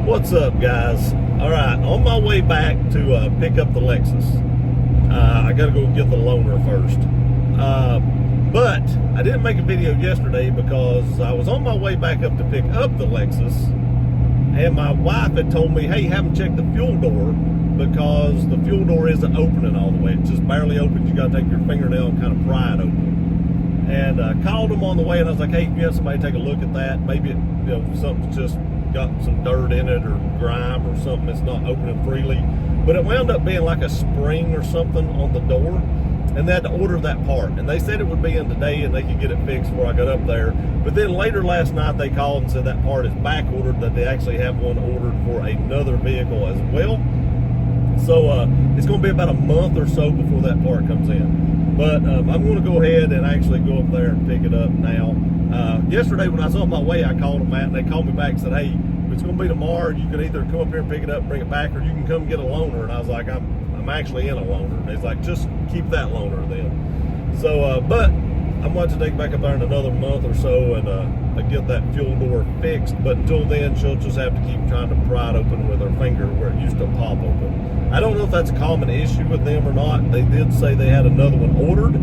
What's up, guys? All right, on my way back to pick up the Lexus. I gotta go get the loaner first. But I didn't make a video yesterday because I was on my way back up to pick up the Lexus, and my wife had told me, hey, have them check the fuel door because the fuel door isn't opening all the way. It just barely opens. You gotta take your fingernail and kind of pry it open. And I called them on the way, and I was like, hey, can you have somebody take a look at that? Maybe something's just got some dirt in it or grime or something that's not opening freely. But it wound up being like a spring or something on the door, and they had to order that part. And they said it would be in today and they could get it fixed before I got up there. But then later last night they called and said that part is back ordered, that they actually have one ordered for another vehicle as well. So it's going to be about a month or so before that part comes in. But I'm going to go ahead and actually go up there and pick it up now. Yesterday when I was on my way, I called them out, and they called me back and said, hey, if it's going to be tomorrow, you can either come up here and pick it up and bring it back, or you can come get a loaner. And I was like, I'm actually in a loaner. And he's like, just keep that loaner then. So, but I'm going to take it back up there in another month or so and get that fuel door fixed. But until then, she'll just have to keep trying to pry it open with her finger where it used to pop open. I don't know if that's a common issue with them or not. They did say they had another one ordered.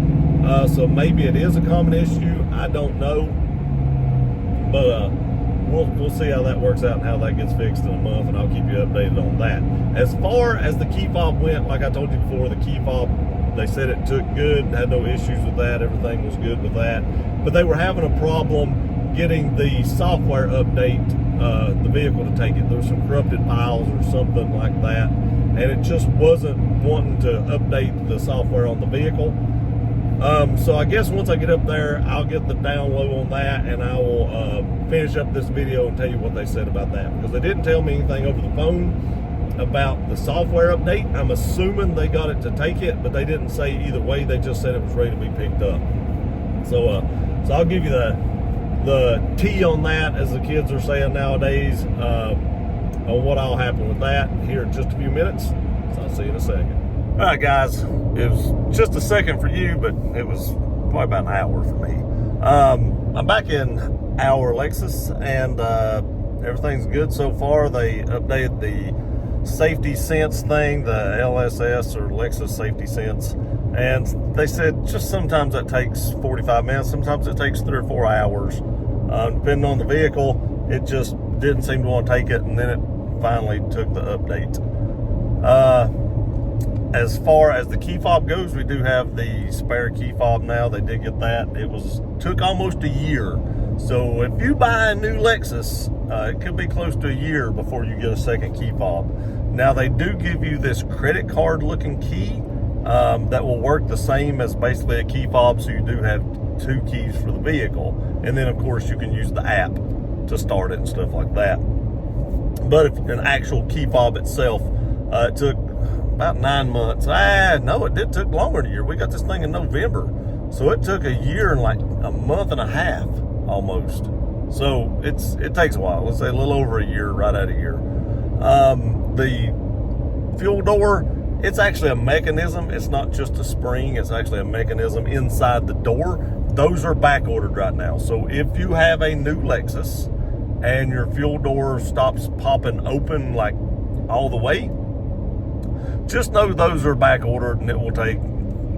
So maybe it is a common issue. I don't know. But we'll see how that works out and how that gets fixed in a month, and I'll keep you updated on that. As far as the key fob went, like I told you before, the key fob, they said it took good, had no issues with that, everything was good with that. But they were having a problem getting the software update, the vehicle to take it. There were some corrupted files or something like that, and it just wasn't wanting to update the software on the vehicle. So I guess once I get up there, I'll get the down low on that, and I will finish up this video and tell you what they said about that, because they didn't tell me anything over the phone about the software update. I'm assuming they got it to take it, but they didn't say either way. They just said it was ready to be picked up. So I'll give you the tea on that, as the kids are saying nowadays, on what all happen with that here in just a few minutes. So I'll see you in a second. All right, guys, it was just a second for you, but it was probably about an hour for me. I'm back in our Lexus, and everything's good so far. They updated the safety sense thing, the LSS or Lexus safety sense, and they said just sometimes that takes 45 minutes, sometimes it takes 3 or 4 hours, depending on the vehicle. It just didn't seem to want to take it, and then it finally took the update. As far as the key fob goes, we do have the spare key fob now. They did get that. It took almost a year. So if you buy a new Lexus, it could be close to a year before you get a second key fob. Now they do give you this credit card looking key that will work the same as basically a key fob. So you do have 2 keys for the vehicle. And then of course you can use the app to start it and stuff like that. But if an actual key fob itself, it took about 9 months. No, it took longer than a year. We got this thing in November. So it took a year and like a month and a half almost. So it takes a while. Let's say a little over a year, right at a year. The fuel door, it's actually a mechanism. It's not just a spring. It's actually a mechanism inside the door. Those are back ordered right now. So if you have a new Lexus and your fuel door stops popping open like all the way, just know those are back ordered, and it will take,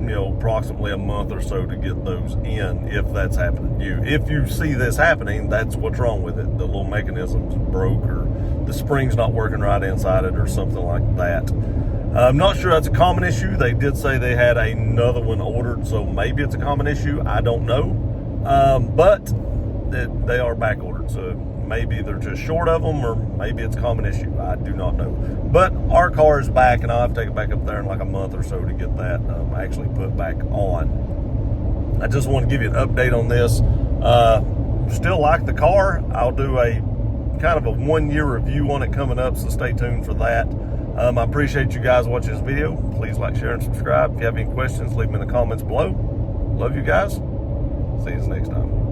approximately a month or so to get those in, if that's happening to you. If you see this happening, that's what's wrong with it. The little mechanism's broke, or the spring's not working right inside it, or something like that. I'm not sure that's a common issue. They did say they had another one ordered, so maybe it's a common issue. I don't know. But they are back ordered, so maybe they're just short of them, or maybe it's a common issue. I do not know. But our car is back, and I'll have to take it back up there in like a month or so to get that actually put back on. I just want to give you an update on this. Still like the car. I'll do a kind of a 1-year review on it coming up, so stay tuned for that. I appreciate you guys watching this video. Please like, share, and subscribe. If you have any questions, leave them in the comments below. Love you guys. See you next time.